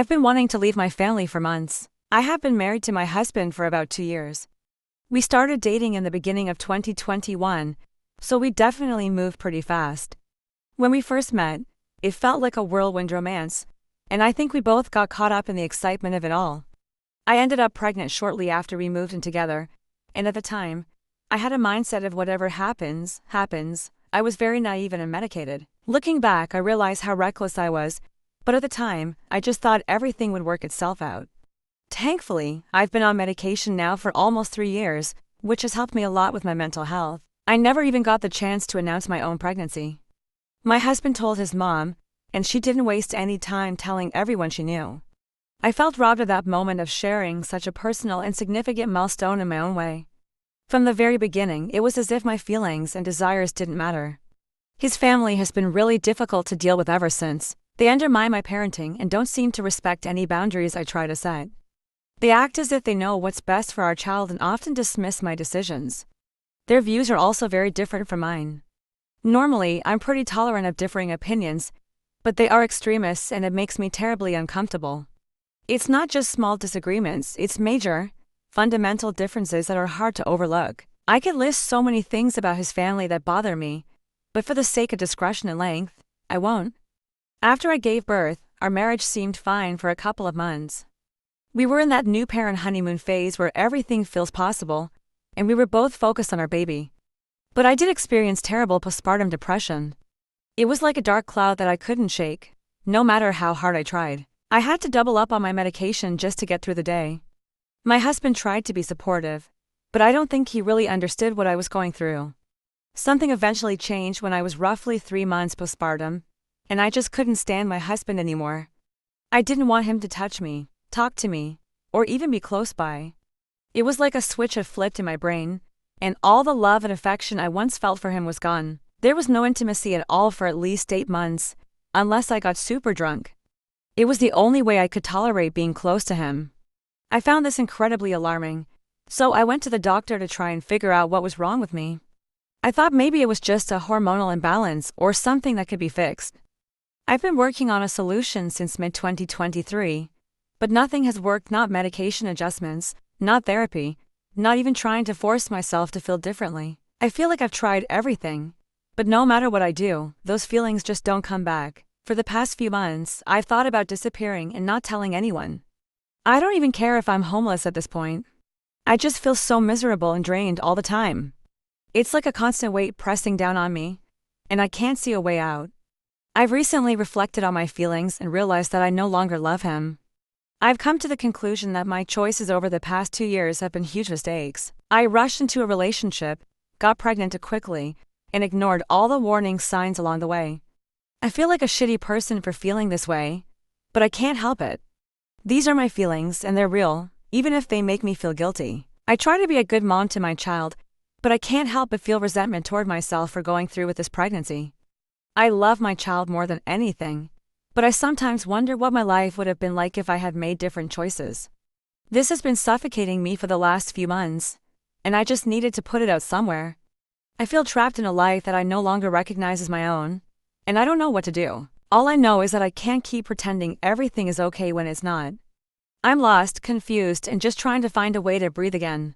I've been wanting to leave my family for months. I have been married to my husband for about 2 years. We started dating in the beginning of 2021, so we definitely moved pretty fast. When we first met, it felt like a whirlwind romance, and I think we both got caught up in the excitement of it all. I ended up pregnant shortly after we moved in together, and at the time, I had a mindset of whatever happens, happens. I was very naive and unmedicated. Looking back, I realize how reckless I was, but at the time, I just thought everything would work itself out. Thankfully, I've been on medication now for almost 3 years, which has helped me a lot with my mental health. I never even got the chance to announce my own pregnancy. My husband told his mom, and she didn't waste any time telling everyone she knew. I felt robbed of that moment of sharing such a personal and significant milestone in my own way. From the very beginning, it was as if my feelings and desires didn't matter. His family has been really difficult to deal with ever since. They undermine my parenting and don't seem to respect any boundaries I try to set. They act as if they know what's best for our child and often dismiss my decisions. Their views are also very different from mine. Normally, I'm pretty tolerant of differing opinions, but they are extremists and it makes me terribly uncomfortable. It's not just small disagreements, it's major, fundamental differences that are hard to overlook. I could list so many things about his family that bother me, but for the sake of discretion and length, I won't. After I gave birth, our marriage seemed fine for a couple of months. We were in that new parent honeymoon phase where everything feels possible, and we were both focused on our baby. But I did experience terrible postpartum depression. It was like a dark cloud that I couldn't shake, no matter how hard I tried. I had to double up on my medication just to get through the day. My husband tried to be supportive, but I don't think he really understood what I was going through. Something eventually changed when I was roughly 3 months postpartum, and I just couldn't stand my husband anymore. I didn't want him to touch me, talk to me, or even be close by. It was like a switch had flipped in my brain, and all the love and affection I once felt for him was gone. There was no intimacy at all for at least 8 months, unless I got super drunk. It was the only way I could tolerate being close to him. I found this incredibly alarming, so I went to the doctor to try and figure out what was wrong with me. I thought maybe it was just a hormonal imbalance or something that could be fixed. I've been working on a solution since mid-2023, but nothing has worked, not medication adjustments, not therapy, not even trying to force myself to feel differently. I feel like I've tried everything, but no matter what I do, those feelings just don't come back. For the past few months, I've thought about disappearing and not telling anyone. I don't even care if I'm homeless at this point. I just feel so miserable and drained all the time. It's like a constant weight pressing down on me, and I can't see a way out. I've recently reflected on my feelings and realized that I no longer love him. I've come to the conclusion that my choices over the past 2 years have been huge mistakes. I rushed into a relationship, got pregnant too quickly, and ignored all the warning signs along the way. I feel like a shitty person for feeling this way, but I can't help it. These are my feelings and they're real, even if they make me feel guilty. I try to be a good mom to my child, but I can't help but feel resentment toward myself for going through with this pregnancy. I love my child more than anything, but I sometimes wonder what my life would have been like if I had made different choices. This has been suffocating me for the last few months, and I just needed to put it out somewhere. I feel trapped in a life that I no longer recognize as my own, and I don't know what to do. All I know is that I can't keep pretending everything is okay when it's not. I'm lost, confused, and just trying to find a way to breathe again.